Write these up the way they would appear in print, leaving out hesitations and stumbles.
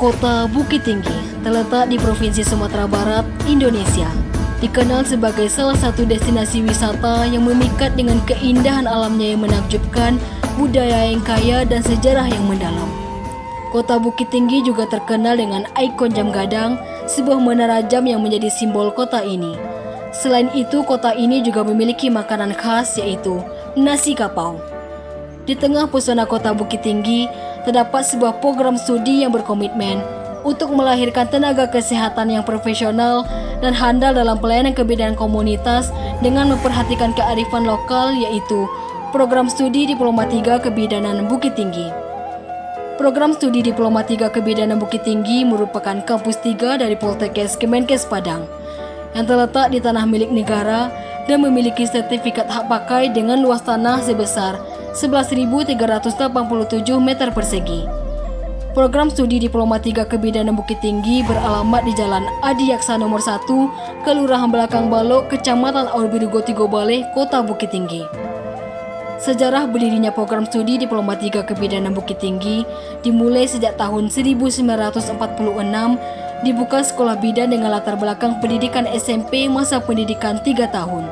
Kota Bukit Tinggi terletak di Provinsi Sumatera Barat, Indonesia. Dikenal sebagai salah satu destinasi wisata yang memikat dengan keindahan alamnya yang menakjubkan, budaya yang kaya dan sejarah yang mendalam. Kota Bukit Tinggi juga terkenal dengan ikon jam gadang, sebuah menara jam yang menjadi simbol kota ini. Selain itu, kota ini juga memiliki makanan khas yaitu nasi kapau. Di tengah pesona kota Bukit Tinggi, terdapat sebuah program studi yang berkomitmen untuk melahirkan tenaga kesehatan yang profesional dan handal dalam pelayanan kebidanan komunitas dengan memperhatikan kearifan lokal, yaitu Program Studi Diploma 3 Kebidanan Bukit Tinggi. Program Studi Diploma 3 Kebidanan Bukit Tinggi merupakan kampus 3 dari Poltekkes Kemenkes Padang yang terletak di tanah milik negara dan memiliki sertifikat hak pakai dengan luas tanah sebesar 11.387 meter persegi. Program Studi Diploma 3 Kebidanan Bukit Tinggi beralamat di Jalan Adi Yaksa nomor 1, Kelurahan Belakang Balok, Kecamatan Aurbirugo Tigobale, Kota Bukit Tinggi. Sejarah berdirinya program studi Diploma 3 Kebidanan Bukit Tinggi dimulai sejak tahun 1946, dibuka sekolah bidan dengan latar belakang pendidikan SMP masa pendidikan 3 tahun.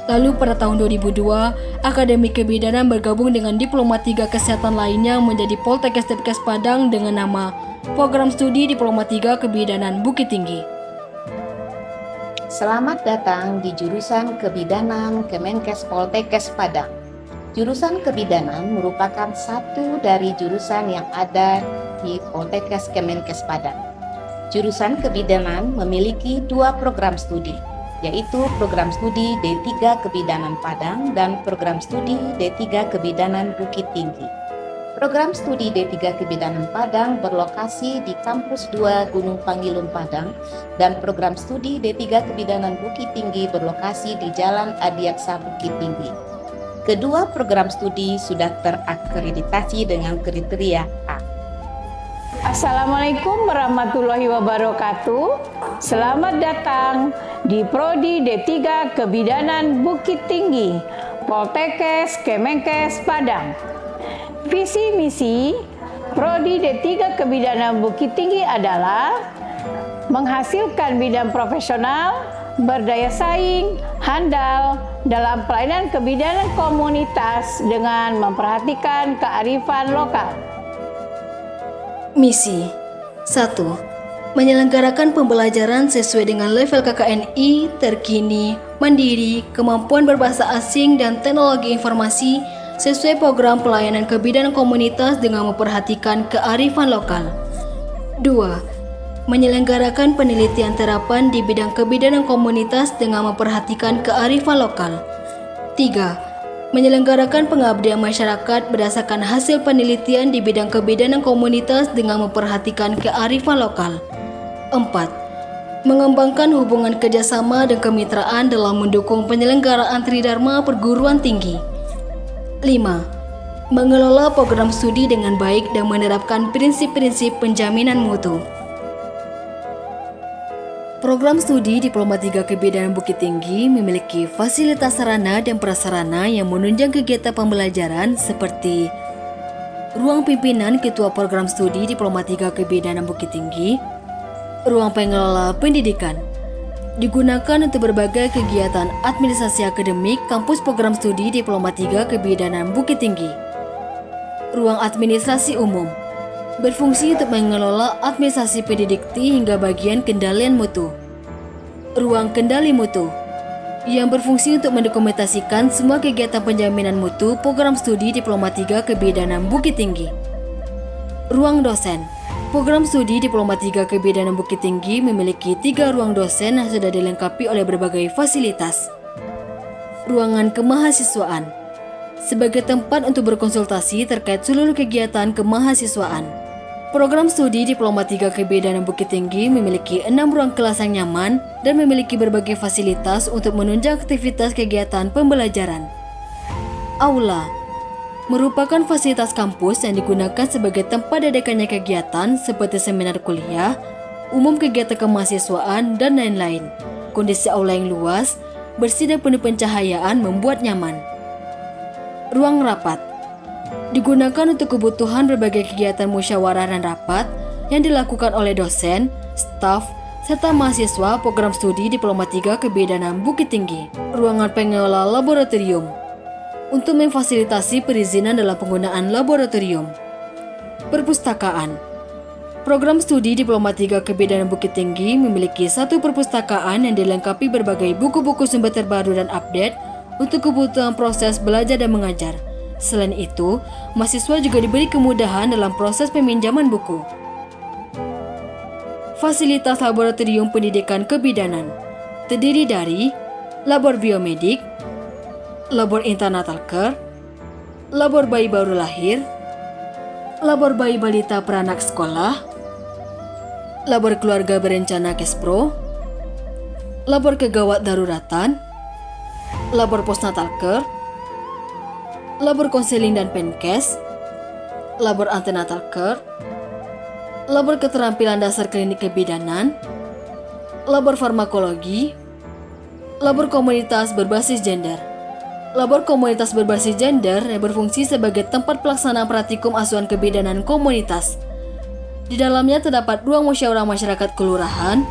Lalu pada tahun 2002, Akademi Kebidanan bergabung dengan Diploma 3 Kesehatan lainnya menjadi Poltekkes Depkes Padang dengan nama Program Studi Diploma 3 Kebidanan Bukit Tinggi. Selamat datang di jurusan Kebidanan Kemenkes Poltekkes Padang. Jurusan Kebidanan merupakan satu dari jurusan yang ada di Poltekkes Kemenkes Padang. Jurusan Kebidanan memiliki 2 program studi, yaitu Program Studi D3 Kebidanan Padang dan Program Studi D3 Kebidanan Bukit Tinggi. Program Studi D3 Kebidanan Padang berlokasi di Kampus 2 Gunung Pangilun Padang dan Program Studi D3 Kebidanan Bukit Tinggi berlokasi di Jalan Adiaksa Bukit Tinggi. Kedua program studi sudah terakreditasi dengan kriteria A. Assalamualaikum warahmatullahi wabarakatuh. Selamat datang di Prodi D3 Kebidanan Bukit Tinggi, Poltekkes Kemenkes Padang. Visi misi Prodi D3 Kebidanan Bukit Tinggi adalah menghasilkan bidan profesional, berdaya saing, handal dalam pelayanan kebidanan komunitas dengan memperhatikan kearifan lokal. Misi 1. Menyelenggarakan pembelajaran sesuai dengan level KKNI, terkini, mandiri, kemampuan berbahasa asing dan teknologi informasi sesuai program pelayanan kebidanan komunitas dengan memperhatikan kearifan lokal. 2. Menyelenggarakan penelitian terapan di bidang kebidanan komunitas dengan memperhatikan kearifan lokal. 3. Menyelenggarakan pengabdian masyarakat berdasarkan hasil penelitian di bidang kebidanan komunitas dengan memperhatikan kearifan lokal. 4. Mengembangkan hubungan kerjasama dan kemitraan dalam mendukung penyelenggaraan tridharma perguruan tinggi. 5. Mengelola program studi dengan baik dan menerapkan prinsip-prinsip penjaminan mutu. Program studi Diploma 3 Kebidanan Bukit Tinggi memiliki fasilitas sarana dan prasarana yang menunjang kegiatan pembelajaran seperti ruang pimpinan Ketua Program Studi Diploma 3 Kebidanan Bukit Tinggi, ruang pengelola pendidikan, digunakan untuk berbagai kegiatan administrasi akademik kampus Program Studi Diploma 3 Kebidanan Bukit Tinggi, ruang administrasi umum, berfungsi untuk mengelola administrasi pendidikti hingga bagian kendalian mutu. Ruang kendali mutu yang berfungsi untuk mendokumentasikan semua kegiatan penjaminan mutu program studi Diploma 3 Kebidanan Bukit Tinggi. Ruang dosen. Program studi Diploma 3 Kebidanan Bukit Tinggi memiliki 3 ruang dosen yang sudah dilengkapi oleh berbagai fasilitas. Ruangan kemahasiswaan sebagai tempat untuk berkonsultasi terkait seluruh kegiatan kemahasiswaan. Program studi Diploma 3 Kebidanan Bukit Tinggi memiliki 6 ruang kelas yang nyaman dan memiliki berbagai fasilitas untuk menunjang aktivitas kegiatan pembelajaran. Aula merupakan fasilitas kampus yang digunakan sebagai tempat diadakannya kegiatan seperti seminar kuliah, umum kegiatan kemahasiswaan, dan lain-lain. Kondisi aula yang luas, bersih dan penuh pencahayaan membuat nyaman. Ruang rapat digunakan untuk kebutuhan berbagai kegiatan musyawarah dan rapat, yang dilakukan oleh dosen, staf, serta mahasiswa program studi Diploma 3 Kebidanan Bukit Tinggi. Ruangan pengelola laboratorium untuk memfasilitasi perizinan dalam penggunaan laboratorium. Perpustakaan. Program studi Diploma 3 Kebidanan Bukit Tinggi memiliki satu perpustakaan yang dilengkapi berbagai buku-buku sumber terbaru dan update untuk kebutuhan proses belajar dan mengajar. Selain itu, mahasiswa juga diberi kemudahan dalam proses peminjaman buku. Fasilitas laboratorium pendidikan kebidanan terdiri dari labor biomedik, labor internatal care, labor bayi baru lahir, labor bayi balita peranak sekolah, labor keluarga berencana Kespro, labor kegawat daruratan, labor postnatal care, labor konseling dan penkes, labor antenatal care, labor keterampilan dasar klinik kebidanan, labor farmakologi, labor komunitas berbasis gender. Labor komunitas berbasis gender yang berfungsi sebagai tempat pelaksanaan praktikum asuhan kebidanan komunitas. Di dalamnya terdapat ruang musyawarah masyarakat kelurahan,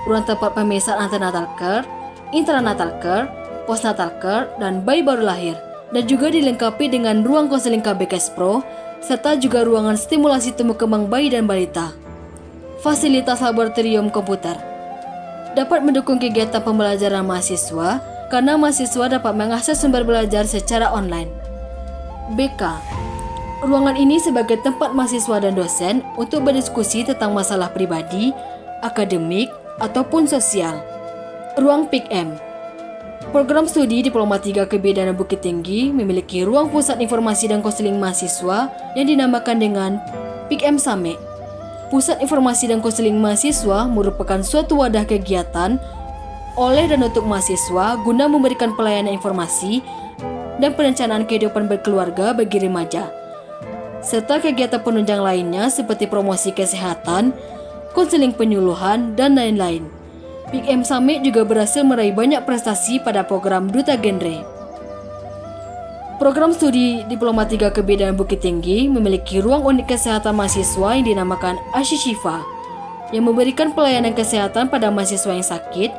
ruang tempat pemisahan antenatal care, intranatal care, postnatal care, dan bayi baru lahir, dan juga dilengkapi dengan ruang konseling KB Kespro, serta juga ruangan stimulasi tumbuh kembang bayi dan balita. Fasilitas laboratorium komputer dapat mendukung kegiatan pembelajaran mahasiswa karena mahasiswa dapat mengakses sumber belajar secara online. BK. Ruangan ini sebagai tempat mahasiswa dan dosen untuk berdiskusi tentang masalah pribadi, akademik, ataupun sosial. Ruang PIKM. Program studi Diploma 3 Kebidanan Bukit Tinggi memiliki ruang pusat informasi dan konseling mahasiswa yang dinamakan dengan PIKM Same. Pusat Informasi dan Konseling Mahasiswa merupakan suatu wadah kegiatan oleh dan untuk mahasiswa guna memberikan pelayanan informasi dan perencanaan kehidupan berkeluarga bagi remaja, serta kegiatan penunjang lainnya seperti promosi kesehatan, konseling penyuluhan, dan lain-lain. PIKM Summit juga berhasil meraih banyak prestasi pada program Duta Genre. Program studi Diploma 3 Kebidanan Bukit Tinggi memiliki ruang unit kesehatan mahasiswa yang dinamakan Asy Syifa, yang memberikan pelayanan kesehatan pada mahasiswa yang sakit,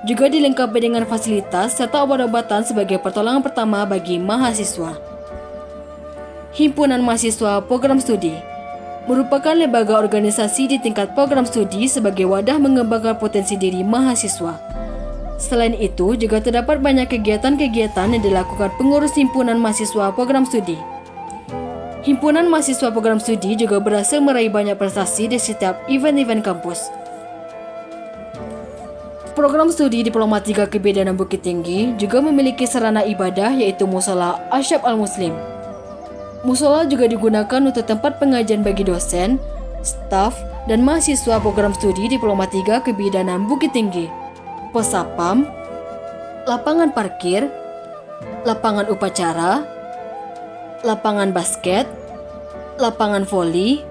juga dilengkapi dengan fasilitas serta obat-obatan sebagai pertolongan pertama bagi mahasiswa. Himpunan Mahasiswa Program Studi merupakan lembaga organisasi di tingkat program studi sebagai wadah mengembangkan potensi diri mahasiswa. Selain itu, juga terdapat banyak kegiatan-kegiatan yang dilakukan pengurus Himpunan Mahasiswa Program Studi. Himpunan Mahasiswa Program Studi juga berhasil meraih banyak prestasi di setiap event-event kampus. Program studi Diploma 3 Kebidanan Bukit Tinggi juga memiliki sarana ibadah yaitu Mushola Asyab Al-Muslim. Mushola juga digunakan untuk tempat pengajian bagi dosen, staf, dan mahasiswa program studi Diploma 3 Kebidanan Bukit Tinggi. Pos Sapam, lapangan parkir, lapangan upacara, lapangan basket, lapangan voli,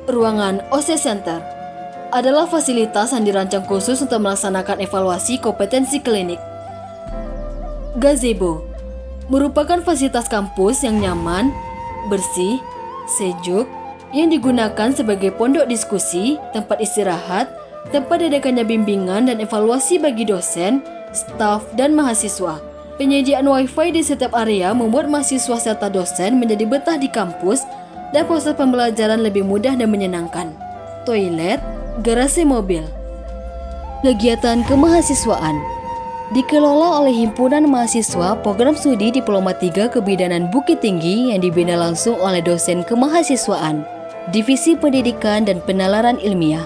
ruangan OC Center adalah fasilitas yang dirancang khusus untuk melaksanakan evaluasi kompetensi klinik. Gazebo merupakan fasilitas kampus yang nyaman, bersih, sejuk, yang digunakan sebagai pondok diskusi, tempat istirahat, tempat diadakannya bimbingan dan evaluasi bagi dosen, staf, dan mahasiswa. Penyediaan Wi-Fi di setiap area membuat mahasiswa serta dosen menjadi betah di kampus dan proses pembelajaran lebih mudah dan menyenangkan. Toilet, garasi mobil. Kegiatan kemahasiswaan dikelola oleh Himpunan Mahasiswa Program Studi Diploma 3 Kebidanan Bukit Tinggi yang dibina langsung oleh dosen kemahasiswaan, Divisi Pendidikan dan Penalaran Ilmiah,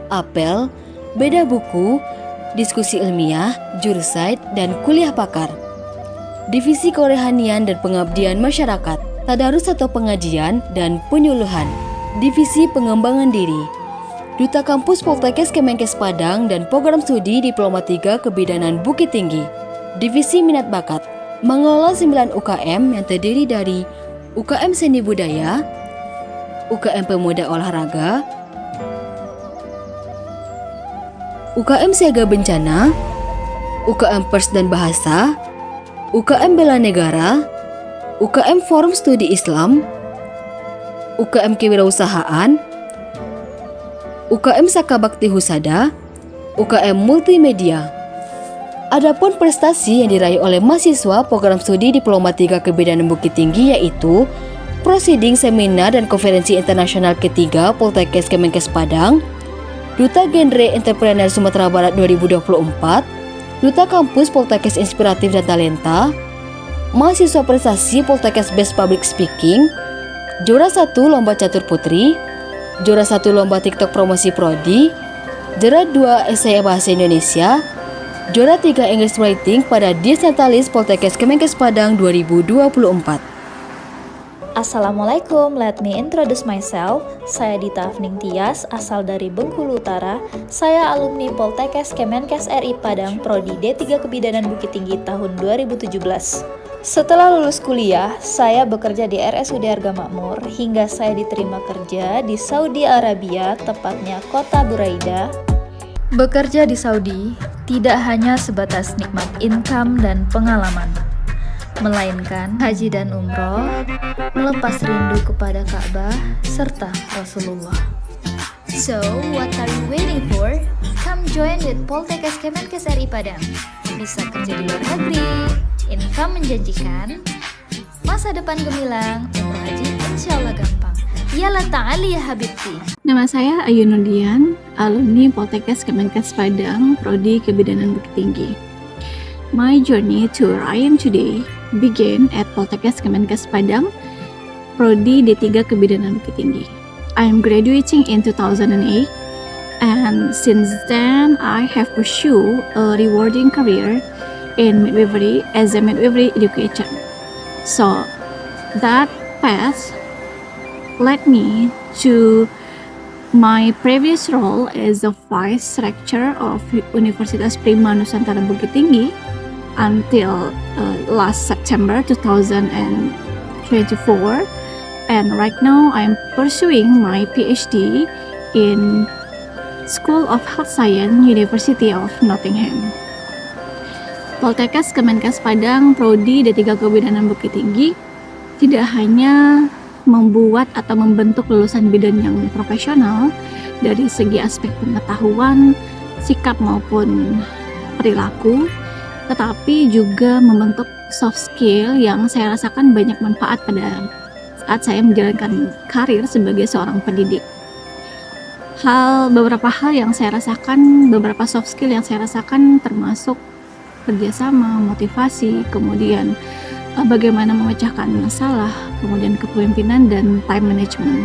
apel, beda buku, diskusi ilmiah, jurusait, dan kuliah pakar. Divisi Kerohanian dan Pengabdian Masyarakat, tadarus atau pengajian, dan penyuluhan. Divisi Pengembangan Diri, Duta Kampus Poltekkes Kemenkes Padang dan Program Studi Diploma 3 Kebidanan Bukit Tinggi. Divisi Minat Bakat, mengelola 9 UKM yang terdiri dari UKM Seni Budaya, UKM Pemuda Olahraga, UKM Siaga Bencana, UKM Pers dan Bahasa, UKM Bela Negara, UKM Forum Studi Islam, UKM Kewirausahaan, UKM Sakabakti Husada, UKM Multimedia. Adapun prestasi yang diraih oleh mahasiswa program studi Diploma 3 Kebidanan Bukit Tinggi yaitu Proceeding Seminar dan Konferensi Internasional ketiga Poltekkes Kemenkes Padang, Duta Genre Entrepreneur Sumatera Barat 2024, Duta Kampus Poltekkes Inspiratif dan Talenta, mahasiswa prestasi Poltekkes Best Public Speaking, juara 1 Lomba Catur Putri, juara 1 Lomba TikTok Promosi Prodi, juara 2 Esai Bahasa Indonesia, juara 3 English Writing pada Dies Natalis Poltekkes Kemenkes Padang 2024. Assalamualaikum, let me introduce myself. Saya Dita Afning Tias, asal dari Bengkulu Utara. Saya alumni Poltekkes Kemenkes RI Padang, Prodi D3 Kebidanan Bukit Tinggi tahun 2017. Setelah lulus kuliah, saya bekerja di RSUD Harga Makmur hingga saya diterima kerja di Saudi Arabia, tepatnya kota Buraida. Bekerja di Saudi tidak hanya sebatas nikmat income dan pengalaman, melainkan haji dan umroh, melepas rindu kepada Ka'bah serta Rasulullah. So, what are you waiting for? Come join with Poltekkes Kemenkes RI Padang. Bisa kerja di luar negeri, income menjanjikan, masa depan gemilang, umroh haji insya Allah gampang. Yalah ta'ali ya habibti. Nama saya Ayu Nurdian, alumni Poltekkes Kemenkes Padang, Prodi Kebidanan Bukit Tinggi. My journey to where I am today began at Poltekkes Kemenkes Padang, Prodi D3 Kebidanan Bukit Tinggi. I am graduating in 2008, and since then I have pursued a rewarding career in midwifery as a midwifery educator. So that path led me to my previous role as the Vice Rector of Universitas Prima Nusantara Bukit Tinggi until last September 2024, and right now I'm pursuing my PhD in School of Health Science, University of Nottingham. Poltekkes Kemenkes Padang Prodi D3 Kebidanan Bukit Tinggi tidak hanya membuat atau membentuk lulusan bidan yang profesional dari segi aspek pengetahuan, sikap maupun perilaku, tetapi juga membentuk soft skill yang saya rasakan banyak manfaat pada saat saya menjalankan karir sebagai seorang pendidik. Beberapa hal yang saya rasakan, beberapa soft skill yang saya rasakan termasuk kerjasama, motivasi, kemudian bagaimana memecahkan masalah, kemudian kepemimpinan dan time management.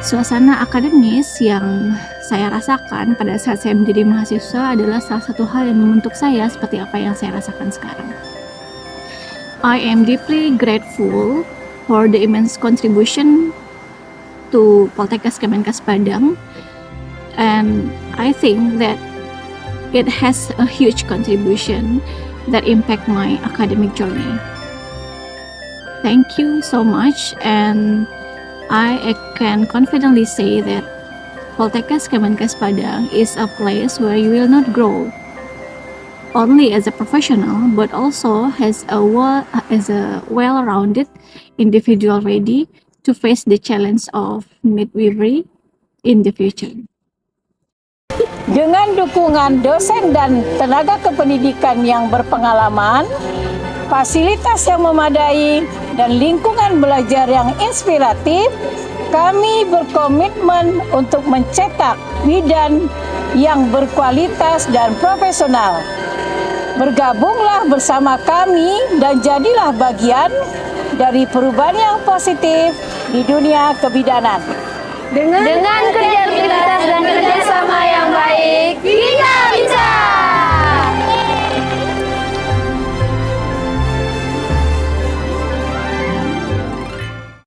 Suasana akademis yang saya rasakan pada saat saya menjadi mahasiswa adalah salah satu hal yang membentuk saya seperti apa yang saya rasakan sekarang. I am deeply grateful for the immense contribution to Poltekkes Kemenkes Padang, and I think that it has a huge contribution that impact my academic journey. Thank you so much, and I can confidently say that Poltekkes Kemenkes Padang is a place where you will not grow only as a professional, but also as a well-rounded individual ready to face the challenge of midwifery in the future. Dengan dukungan dosen dan tenaga kependidikan yang berpengalaman, fasilitas yang memadai, dan lingkungan belajar yang inspiratif, kami berkomitmen untuk mencetak bidan yang berkualitas dan profesional. Bergabunglah bersama kami dan jadilah bagian dari perubahan yang positif di dunia kebidanan. Dengan kerja dan kerjasama yang baik, kita